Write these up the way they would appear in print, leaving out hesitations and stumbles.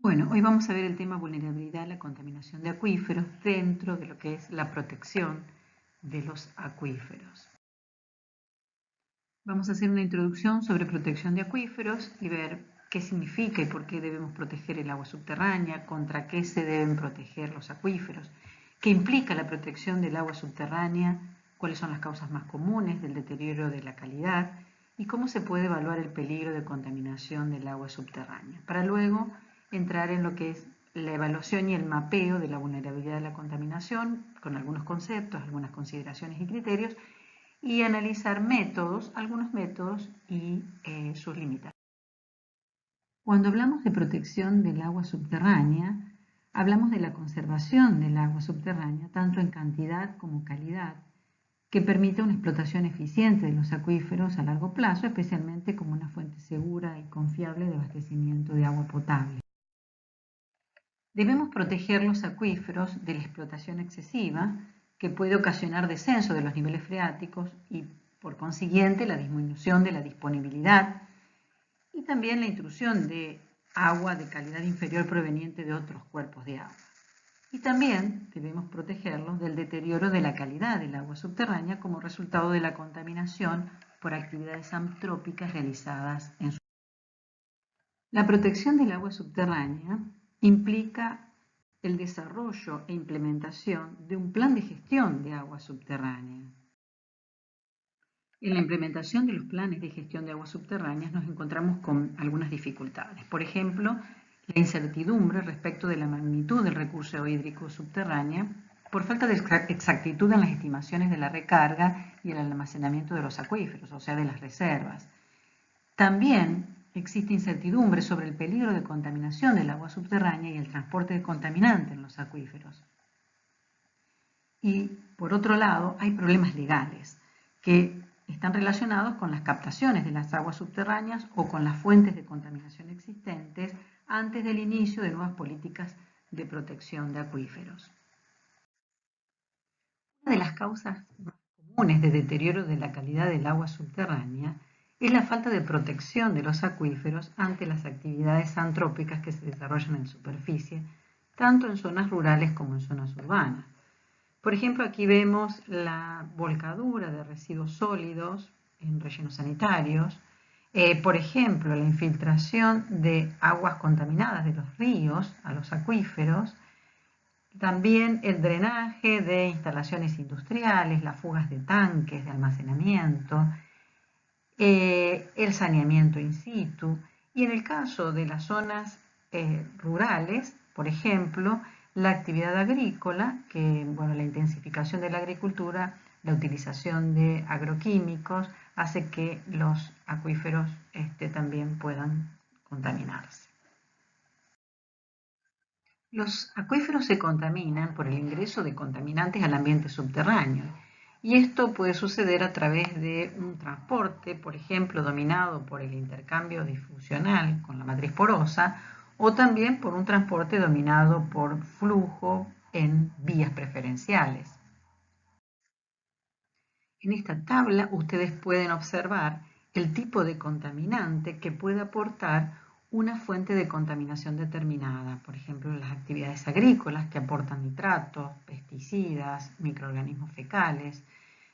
Bueno, hoy vamos a ver el tema vulnerabilidad a la contaminación de acuíferos dentro de lo que es la protección de los acuíferos. Vamos a hacer una introducción sobre protección de acuíferos y ver qué significa y por qué debemos proteger el agua subterránea, contra qué se deben proteger los acuíferos, qué implica la protección del agua subterránea, cuáles son las causas más comunes del deterioro de la calidad y cómo se puede evaluar el peligro de contaminación del agua subterránea, para luego entrar en lo que es la evaluación y el mapeo de la vulnerabilidad de la contaminación, con algunos conceptos, algunas consideraciones y criterios, y analizar algunos métodos y sus limitaciones. Cuando hablamos de protección del agua subterránea, hablamos de la conservación del agua subterránea, tanto en cantidad como calidad, que permite una explotación eficiente de los acuíferos a largo plazo, especialmente como una fuente segura y confiable de abastecimiento de agua potable. Debemos proteger los acuíferos de la explotación excesiva, que puede ocasionar descenso de los niveles freáticos y, por consiguiente, la disminución de la disponibilidad y también la intrusión de agua de calidad inferior proveniente de otros cuerpos de agua. Y también debemos protegerlos del deterioro de la calidad del agua subterránea como resultado de la contaminación por actividades antrópicas realizadas en su. La protección del agua subterránea implica el desarrollo e implementación de un plan de gestión de agua subterránea. En la implementación de los planes de gestión de aguas subterráneas nos encontramos con algunas dificultades. Por ejemplo, la incertidumbre respecto de la magnitud del recurso hídrico subterráneo por falta de exactitud en las estimaciones de la recarga y el almacenamiento de los acuíferos, o sea, de las reservas. También existe incertidumbre sobre el peligro de contaminación del agua subterránea y el transporte de contaminantes en los acuíferos. Y, por otro lado, hay problemas legales que están relacionados con las captaciones de las aguas subterráneas o con las fuentes de contaminación existentes antes del inicio de nuevas políticas de protección de acuíferos. Una de las causas más comunes de deterioro de la calidad del agua subterránea es la falta de protección de los acuíferos ante las actividades antrópicas que se desarrollan en superficie, tanto en zonas rurales como en zonas urbanas. Por ejemplo, aquí vemos la volcadura de residuos sólidos en rellenos sanitarios, por ejemplo, la infiltración de aguas contaminadas de los ríos a los acuíferos, también el drenaje de instalaciones industriales, las fugas de tanques de almacenamiento, el saneamiento in situ, y en el caso de las zonas rurales, por ejemplo, la actividad agrícola, la intensificación de la agricultura, la utilización de agroquímicos, hace que los acuíferos también puedan contaminarse. Los acuíferos se contaminan por el ingreso de contaminantes al ambiente subterráneo, y esto puede suceder a través de un transporte, por ejemplo, dominado por el intercambio difusional con la matriz porosa, o también por un transporte dominado por flujo en vías preferenciales. En esta tabla ustedes pueden observar el tipo de contaminante que puede aportar una fuente de contaminación determinada, por ejemplo, las actividades agrícolas que aportan nitratos, pesticidas, microorganismos fecales,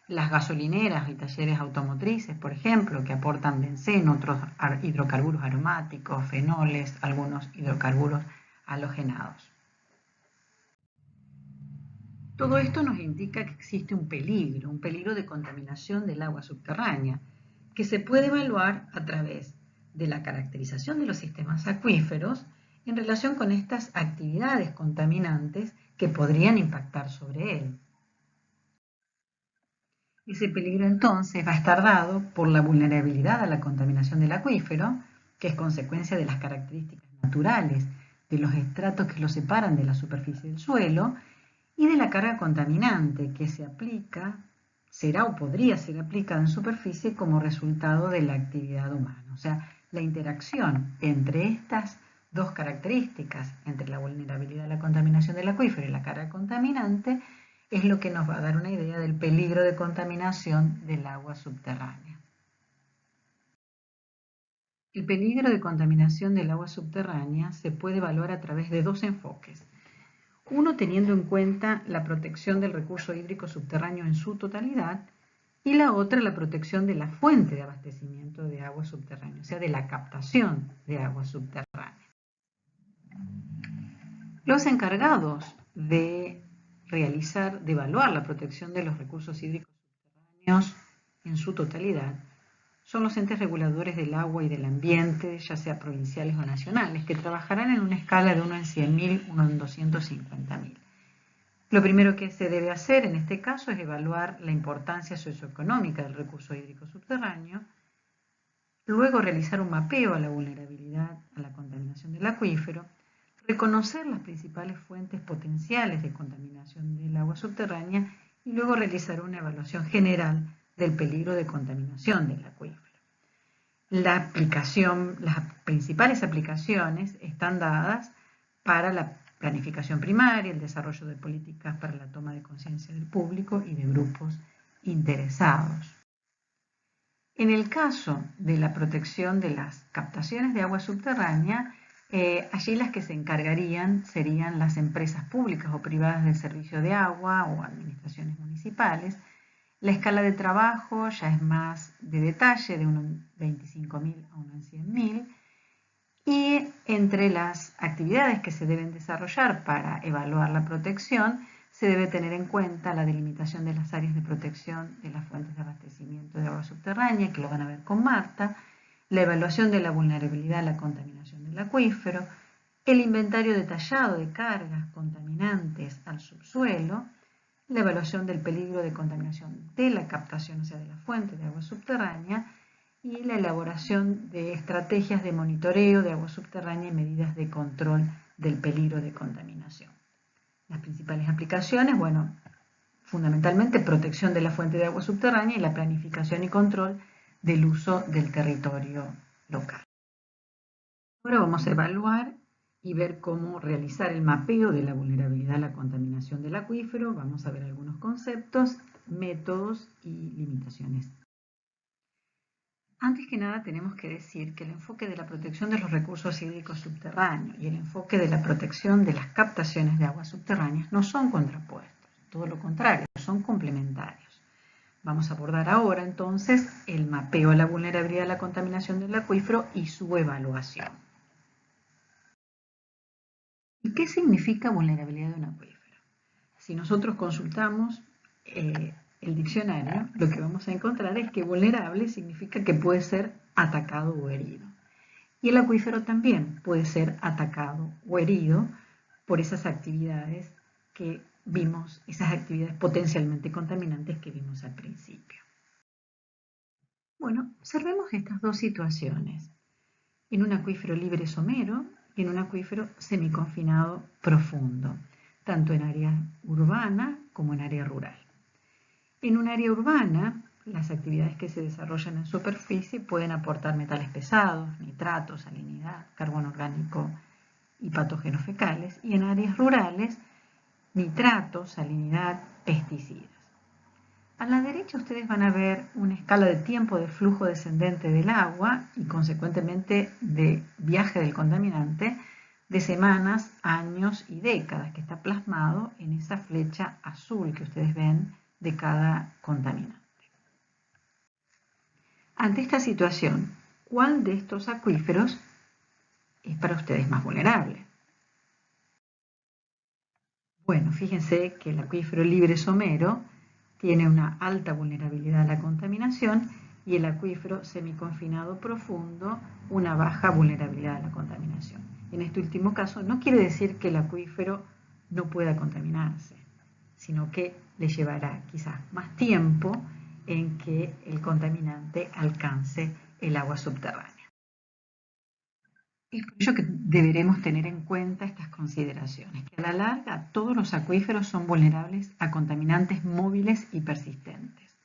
las gasolineras y talleres automotrices, por ejemplo, que aportan benceno, otros hidrocarburos aromáticos, fenoles, algunos hidrocarburos halogenados. Todo esto nos indica que existe un peligro de contaminación del agua subterránea, que se puede evaluar a través de la caracterización de los sistemas acuíferos en relación con estas actividades contaminantes que podrían impactar sobre él. Ese peligro entonces va a estar dado por la vulnerabilidad a la contaminación del acuífero, que es consecuencia de las características naturales de los estratos que lo separan de la superficie del suelo, y de la carga contaminante que será o podría ser aplicada en superficie como resultado de la actividad humana. O sea, la interacción entre estas dos características, entre la vulnerabilidad a la contaminación del acuífero y la carga contaminante, es lo que nos va a dar una idea del peligro de contaminación del agua subterránea. El peligro de contaminación del agua subterránea se puede evaluar a través de dos enfoques. Uno teniendo en cuenta la protección del recurso hídrico subterráneo en su totalidad y la otra la protección de la fuente de abastecimiento de agua subterránea, o sea, de la captación de agua subterránea. Los encargados de evaluar la protección de los recursos hídricos subterráneos en su totalidad son los entes reguladores del agua y del ambiente, ya sea provinciales o nacionales, que trabajarán en una escala de 1 en 100.000, 1 en 250.000. Lo primero que se debe hacer en este caso es evaluar la importancia socioeconómica del recurso hídrico subterráneo, luego realizar un mapeo a la vulnerabilidad a la contaminación del acuífero, reconocer las principales fuentes potenciales de contaminación del agua subterránea y luego realizar una evaluación general del peligro de contaminación del acuífero. Las principales aplicaciones están dadas para la planificación primaria, el desarrollo de políticas para la toma de conciencia del público y de grupos interesados. En el caso de la protección de las captaciones de agua subterránea, allí las que se encargarían serían las empresas públicas o privadas del servicio de agua o administraciones municipales. La escala de trabajo ya es más de detalle, de 1 en 25.000 a 1 en 100.000. Y entre las actividades que se deben desarrollar para evaluar la protección, se debe tener en cuenta la delimitación de las áreas de protección de las fuentes de abastecimiento de agua subterránea, que lo van a ver con Marta, la evaluación de la vulnerabilidad a la contaminación del acuífero, el inventario detallado de cargas contaminantes al subsuelo, la evaluación del peligro de contaminación de la captación, o sea, de la fuente de agua subterránea, y la elaboración de estrategias de monitoreo de agua subterránea y medidas de control del peligro de contaminación. Las principales aplicaciones, bueno, fundamentalmente protección de la fuente de agua subterránea y la planificación y control del uso del territorio local. Ahora vamos a evaluar y ver cómo realizar el mapeo de la vulnerabilidad a la contaminación del acuífero. Vamos a ver algunos conceptos, métodos y limitaciones. Antes que nada tenemos que decir que el enfoque de la protección de los recursos hídricos subterráneos y el enfoque de la protección de las captaciones de aguas subterráneas no son contrapuestos, todo lo contrario, son complementarios. Vamos a abordar ahora entonces el mapeo a la vulnerabilidad a la contaminación del acuífero y su evaluación. ¿Y qué significa vulnerabilidad de un acuífero? Si nosotros consultamos el diccionario, lo que vamos a encontrar es que vulnerable significa que puede ser atacado o herido. Y el acuífero también puede ser atacado o herido por esas actividades que vimos, esas actividades potencialmente contaminantes que vimos al principio. Bueno, observemos estas dos situaciones. En un acuífero libre somero y en un acuífero semiconfinado profundo, tanto en área urbana como en área rural. En un área urbana, las actividades que se desarrollan en superficie pueden aportar metales pesados, nitratos, salinidad, carbono orgánico y patógenos fecales, y en áreas rurales, nitratos, salinidad, pesticidas. A la derecha ustedes van a ver una escala de tiempo de flujo descendente del agua y consecuentemente de viaje del contaminante de semanas, años y décadas, que está plasmado en esa flecha azul que ustedes ven de cada contaminante. Ante esta situación, ¿cuál de estos acuíferos es para ustedes más vulnerable? Bueno, fíjense que el acuífero libre somero tiene una alta vulnerabilidad a la contaminación y el acuífero semiconfinado profundo una baja vulnerabilidad a la contaminación. En este último caso no quiere decir que el acuífero no pueda contaminarse, sino que le llevará quizás más tiempo en que el contaminante alcance el agua subterránea. Es por ello que deberemos tener en cuenta estas consideraciones, que a la larga todos los acuíferos son vulnerables a contaminantes móviles y persistentes.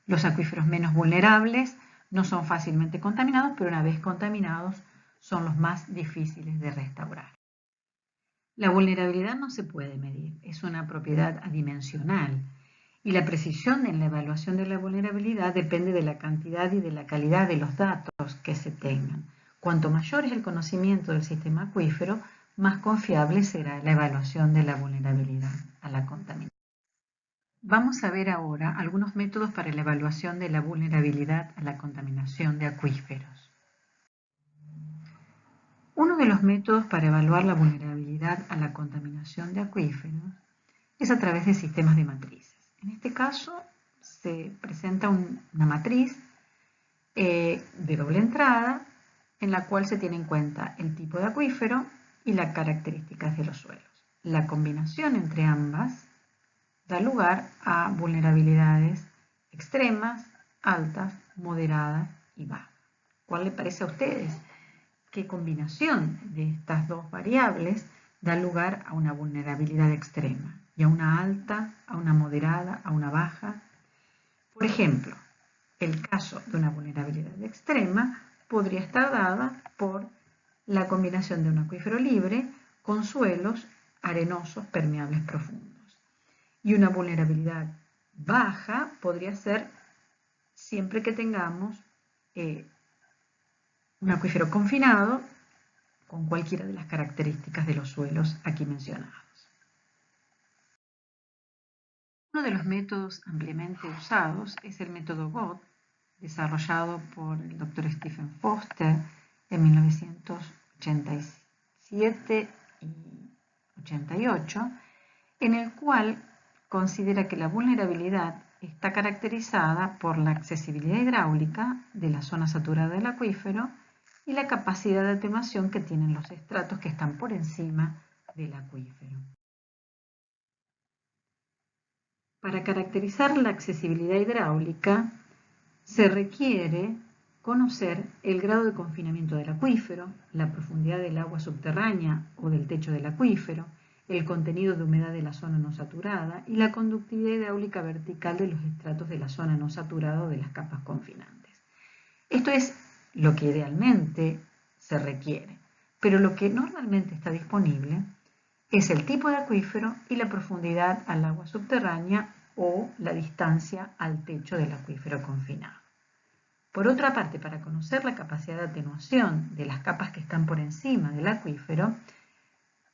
Los acuíferos menos vulnerables no son fácilmente contaminados, pero una vez contaminados son los más difíciles de restaurar. La vulnerabilidad no se puede medir, es una propiedad adimensional y la precisión en la evaluación de la vulnerabilidad depende de la cantidad y de la calidad de los datos que se tengan. Cuanto mayor es el conocimiento del sistema acuífero, más confiable será la evaluación de la vulnerabilidad a la contaminación. Vamos a ver ahora algunos métodos para la evaluación de la vulnerabilidad a la contaminación de acuíferos. Uno de los métodos para evaluar la vulnerabilidad a la contaminación de acuíferos es a través de sistemas de matrices. En este caso se presenta una matriz de doble entrada en la cual se tiene en cuenta el tipo de acuífero y las características de los suelos. La combinación entre ambas da lugar a vulnerabilidades extremas, altas, moderadas y bajas. ¿Cuál le parece a ustedes? ¿Qué combinación de estas dos variables da lugar a una vulnerabilidad extrema y a una alta, a una moderada, a una baja? Por ejemplo, el caso de una vulnerabilidad extrema podría estar dada por la combinación de un acuífero libre con suelos arenosos permeables profundos. Y una vulnerabilidad baja podría ser siempre que tengamos un acuífero confinado con cualquiera de las características de los suelos aquí mencionados. Uno de los métodos ampliamente usados es el método GOT, desarrollado por el Dr. Stephen Foster en 1987 y 88, en el cual considera que la vulnerabilidad está caracterizada por la accesibilidad hidráulica de la zona saturada del acuífero y la capacidad de atenuación que tienen los estratos que están por encima del acuífero. Para caracterizar la accesibilidad hidráulica se requiere conocer el grado de confinamiento del acuífero, la profundidad del agua subterránea o del techo del acuífero, el contenido de humedad de la zona no saturada y la conductividad hidráulica vertical de los estratos de la zona no saturada o de las capas confinantes. Esto es lo que idealmente se requiere, pero lo que normalmente está disponible es el tipo de acuífero y la profundidad al agua subterránea o la distancia al techo del acuífero confinado. Por otra parte, para conocer la capacidad de atenuación de las capas que están por encima del acuífero,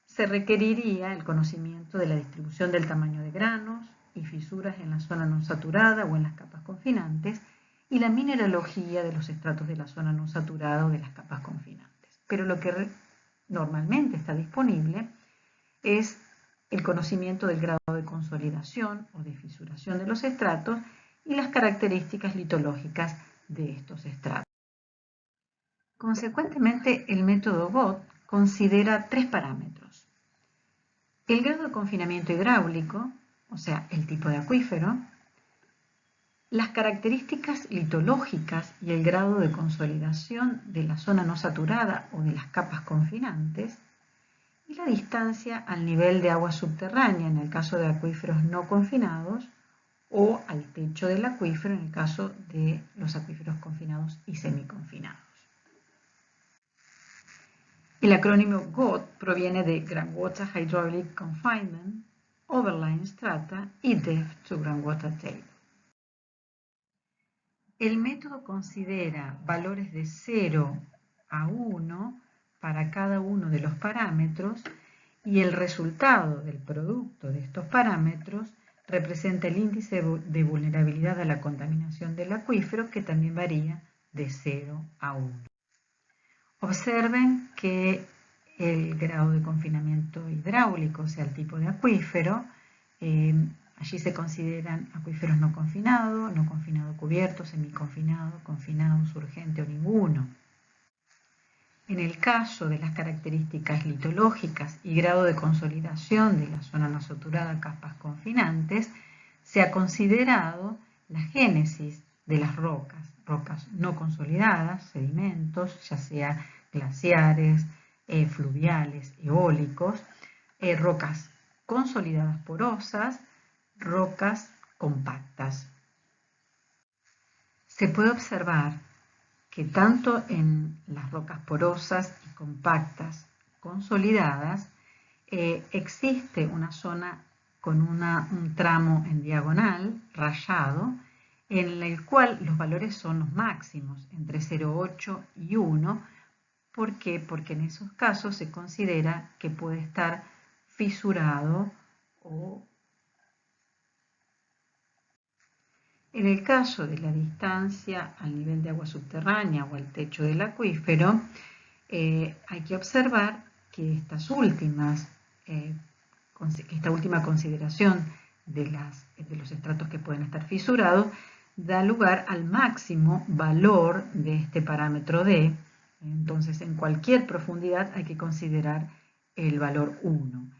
se requeriría el conocimiento de la distribución del tamaño de granos y fisuras en la zona no saturada o en las capas confinantes y la mineralogía de los estratos de la zona no saturada o de las capas confinantes. Pero lo que normalmente está disponible es el conocimiento del grado de consolidación o de fisuración de los estratos y las características litológicas de estos estratos. Consecuentemente, el método GOT considera tres parámetros: el grado de confinamiento hidráulico, o sea, el tipo de acuífero, las características litológicas y el grado de consolidación de la zona no saturada o de las capas confinantes, y la distancia al nivel de agua subterránea en el caso de acuíferos no confinados o al techo del acuífero en el caso de los acuíferos confinados y semiconfinados. El acrónimo GOT proviene de Groundwater Hydraulic Confinement, Overlying Strata y Depth to Groundwater Table. El método considera valores de 0 a 1 para cada uno de los parámetros y el resultado del producto de estos parámetros representa el índice de vulnerabilidad a la contaminación del acuífero, que también varía de 0 a 1. Observen que el grado de confinamiento hidráulico, o sea, el tipo de acuífero, allí se consideran acuíferos no confinado cubierto, semiconfinado, confinado, surgente o ninguno. En el caso de las características litológicas y grado de consolidación de la zona no saturada, capas confinantes, se ha considerado la génesis de las rocas no consolidadas, sedimentos, ya sea glaciares, fluviales, eólicos, rocas consolidadas porosas, rocas compactas. Se puede observar que tanto en las rocas porosas y compactas consolidadas existe una zona con un tramo en diagonal rayado en el cual los valores son los máximos, entre 0,8 y 1, ¿Por qué? Porque en esos casos se considera que puede estar fisurado o en el caso de la distancia al nivel de agua subterránea o al techo del acuífero, hay que observar que esta última consideración de los estratos que pueden estar fisurados da lugar al máximo valor de este parámetro D. Entonces, en cualquier profundidad hay que considerar el valor 1.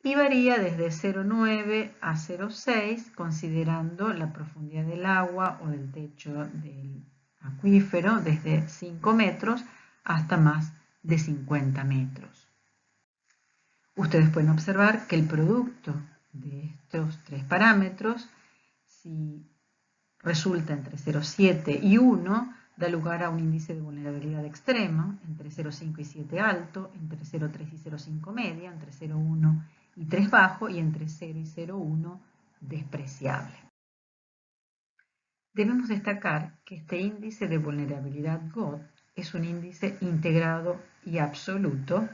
Y varía desde 0,9 a 0,6, considerando la profundidad del agua o del techo del acuífero, desde 5 metros hasta más de 50 metros. Ustedes pueden observar que el producto de estos tres parámetros, si resulta entre 0,7 y 1, da lugar a un índice de vulnerabilidad extremo, entre 0,5 y 7 alto, entre 0,3 y 0,5 media, entre 0,1 y 3 bajo y entre 0 y 0,1 despreciable. Debemos destacar que este índice de vulnerabilidad GOT es un índice integrado y absoluto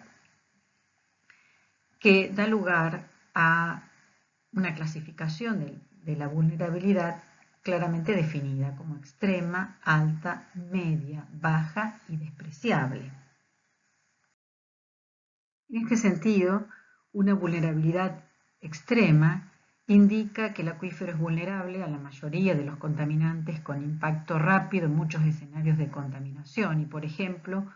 que da lugar a una clasificación de la vulnerabilidad claramente definida como extrema, alta, media, baja y despreciable. En este sentido, una vulnerabilidad extrema indica que el acuífero es vulnerable a la mayoría de los contaminantes con impacto rápido en muchos escenarios de contaminación y, por ejemplo,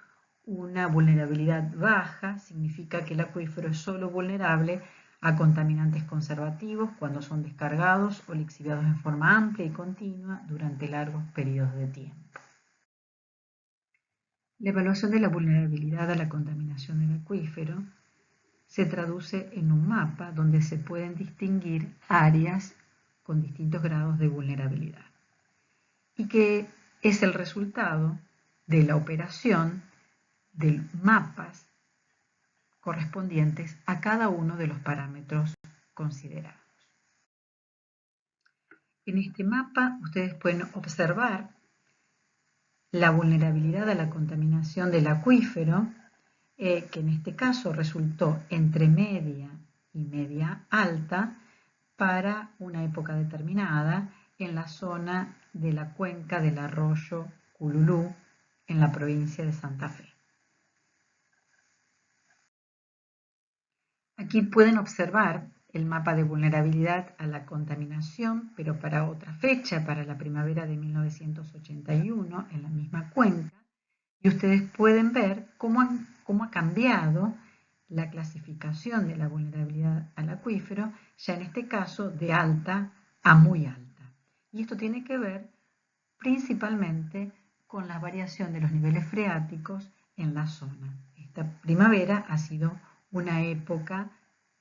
una vulnerabilidad baja significa que el acuífero es solo vulnerable a contaminantes conservativos cuando son descargados o lixiviados en forma amplia y continua durante largos periodos de tiempo. La evaluación de la vulnerabilidad a la contaminación del acuífero se traduce en un mapa donde se pueden distinguir áreas con distintos grados de vulnerabilidad y que es el resultado de la operación de mapas correspondientes a cada uno de los parámetros considerados. En este mapa ustedes pueden observar la vulnerabilidad a la contaminación del acuífero, que en este caso resultó entre media y media alta para una época determinada en la zona de la cuenca del arroyo Cululú en la provincia de Santa Fe. Aquí pueden observar el mapa de vulnerabilidad a la contaminación, pero para otra fecha, para la primavera de 1981, en la misma cuenca, y ustedes pueden ver cómo ha cambiado la clasificación de la vulnerabilidad al acuífero, ya en este caso de alta a muy alta. Y esto tiene que ver principalmente con la variación de los niveles freáticos en la zona. Esta primavera ha sido una época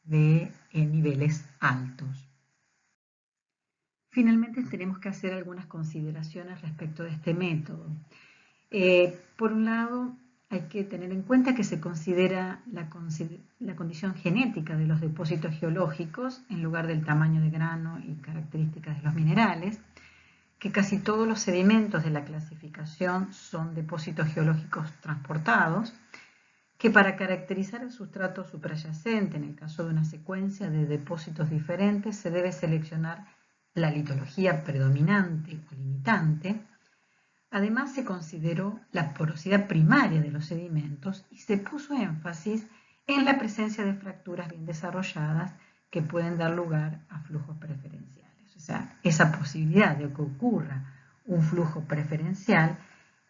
de niveles altos. Finalmente tenemos que hacer algunas consideraciones respecto de este método. Por un lado, hay que tener en cuenta que se considera la condición genética de los depósitos geológicos en lugar del tamaño de grano y características de los minerales, que casi todos los sedimentos de la clasificación son depósitos geológicos transportados, que para caracterizar el sustrato suprayacente en el caso de una secuencia de depósitos diferentes se debe seleccionar la litología predominante o limitante. Además se consideró la porosidad primaria de los sedimentos y se puso énfasis en la presencia de fracturas bien desarrolladas que pueden dar lugar a flujos preferenciales. O sea, esa posibilidad de que ocurra un flujo preferencial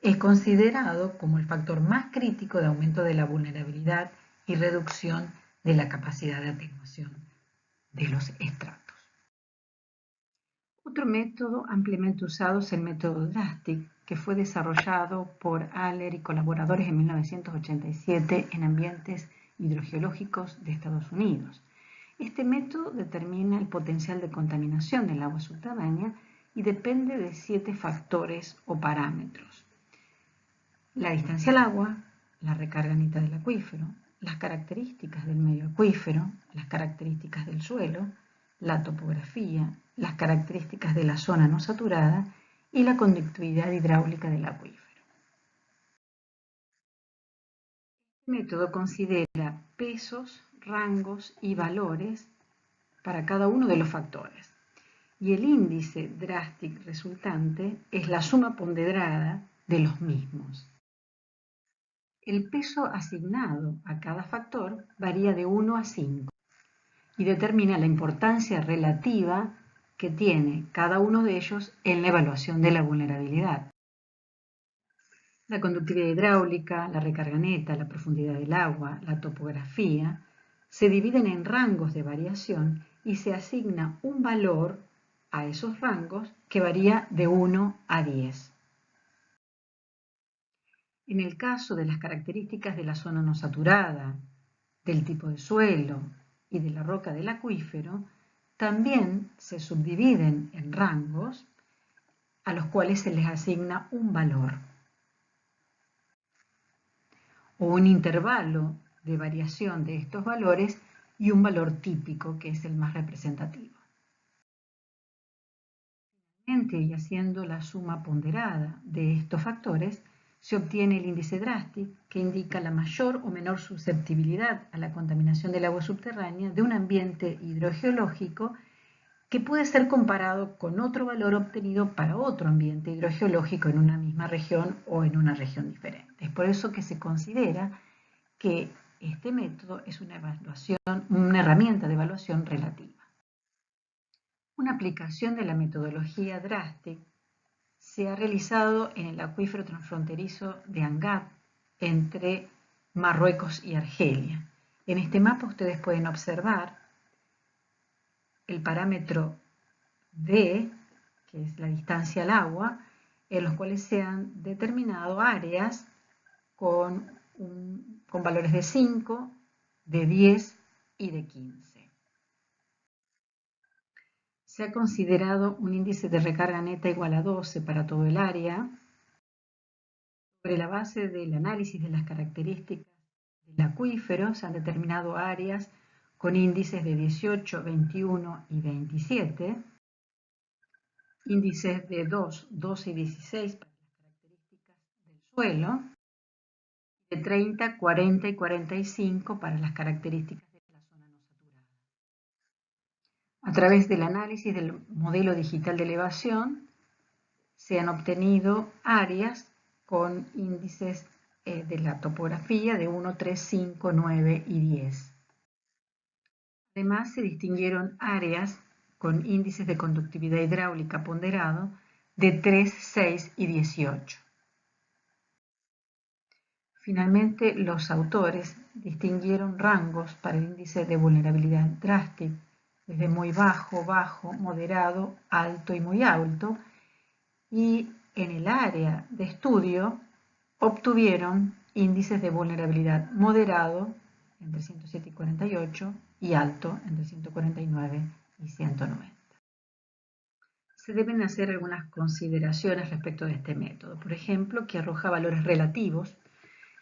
es considerado como el factor más crítico de aumento de la vulnerabilidad y reducción de la capacidad de atenuación de los estratos. Otro método ampliamente usado es el método DRASTIC, que fue desarrollado por Aller y colaboradores en 1987 en ambientes hidrogeológicos de Estados Unidos. Este método determina el potencial de contaminación del agua subterránea y depende de 7 factores o parámetros: la distancia al agua, la recarga neta del acuífero, las características del medio acuífero, las características del suelo, la topografía, las características de la zona no saturada y la conductividad hidráulica del acuífero. Este método considera pesos, rangos y valores para cada uno de los factores. Y el índice DRASTIC resultante es la suma ponderada de los mismos. El peso asignado a cada factor varía de 1 a 5 y determina la importancia relativa que tiene cada uno de ellos en la evaluación de la vulnerabilidad. La conductividad hidráulica, la recarga neta, la profundidad del agua, la topografía, se dividen en rangos de variación y se asigna un valor a esos rangos que varía de 1 a 10. En el caso de las características de la zona no saturada, del tipo de suelo y de la roca del acuífero, también se subdividen en rangos a los cuales se les asigna un valor o un intervalo de variación de estos valores y un valor típico que es el más representativo. Finalmente, y haciendo la suma ponderada de estos factores, se obtiene el índice DRASTIC, que indica la mayor o menor susceptibilidad a la contaminación del agua subterránea de un ambiente hidrogeológico que puede ser comparado con otro valor obtenido para otro ambiente hidrogeológico en una misma región o en una región diferente. Es por eso que se considera que este método es una herramienta de evaluación relativa. Una aplicación de la metodología DRASTIC se ha realizado en el acuífero transfronterizo de Angat entre Marruecos y Argelia. En este mapa ustedes pueden observar el parámetro D, que es la distancia al agua, en los cuales se han determinado áreas con valores de 5, de 10 y de 15. Se ha considerado un índice de recarga neta igual a 12 para todo el área. Sobre la base del análisis de las características del acuífero, se han determinado áreas con índices de 18, 21 y 27, índices de 2, 12 y 16 para las características del suelo, de 30, 40 y 45 para las características de la zona no saturada. A través del análisis del modelo digital de elevación, se han obtenido áreas con índices de la topografía de 1, 3, 5, 9 y 10. Además, se distinguieron áreas con índices de conductividad hidráulica ponderado de 3, 6 y 18. Finalmente, los autores distinguieron rangos para el índice de vulnerabilidad DRASTIC, desde muy bajo, bajo, moderado, alto y muy alto, y en el área de estudio obtuvieron índices de vulnerabilidad moderado entre 107 y 48 y alto entre 149 y 190. Se deben hacer algunas consideraciones respecto de este método. Por ejemplo, que arroja valores relativos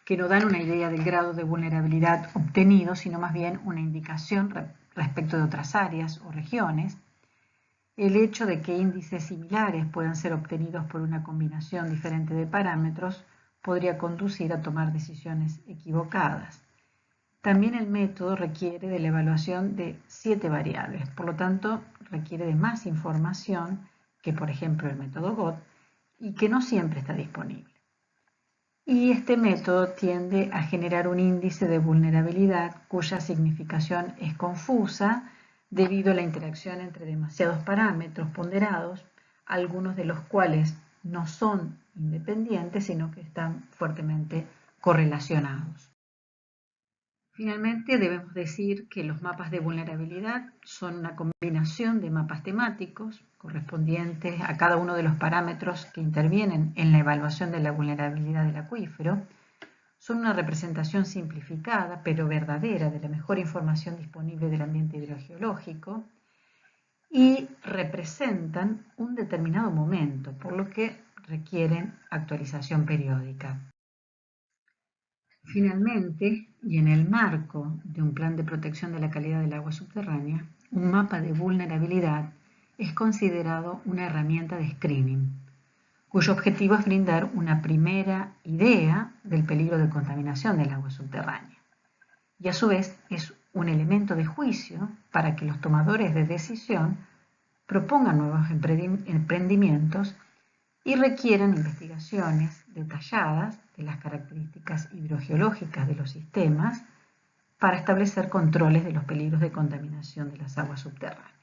que no dan una idea del grado de vulnerabilidad obtenido, sino más bien una indicación respecto de otras áreas o regiones. El hecho de que índices similares puedan ser obtenidos por una combinación diferente de parámetros podría conducir a tomar decisiones equivocadas. También el método requiere de la evaluación de 7 variables, por lo tanto requiere de más información que, por ejemplo, el método GOT y que no siempre está disponible. Y este método tiende a generar un índice de vulnerabilidad cuya significación es confusa debido a la interacción entre demasiados parámetros ponderados, algunos de los cuales no son independientes, sino que están fuertemente correlacionados. Finalmente, debemos decir que los mapas de vulnerabilidad son una combinación de mapas temáticos correspondientes a cada uno de los parámetros que intervienen en la evaluación de la vulnerabilidad del acuífero. Son una representación simplificada, pero verdadera, de la mejor información disponible del ambiente hidrogeológico y representan un determinado momento, por lo que requieren actualización periódica. Finalmente, y en el marco de un plan de protección de la calidad del agua subterránea, un mapa de vulnerabilidad es considerado una herramienta de screening, cuyo objetivo es brindar una primera idea del peligro de contaminación del agua subterránea. Y a su vez es un elemento de juicio para que los tomadores de decisión propongan nuevos emprendimientos y requieran investigaciones detalladas de las características hidrogeológicas de los sistemas para establecer controles de los peligros de contaminación de las aguas subterráneas.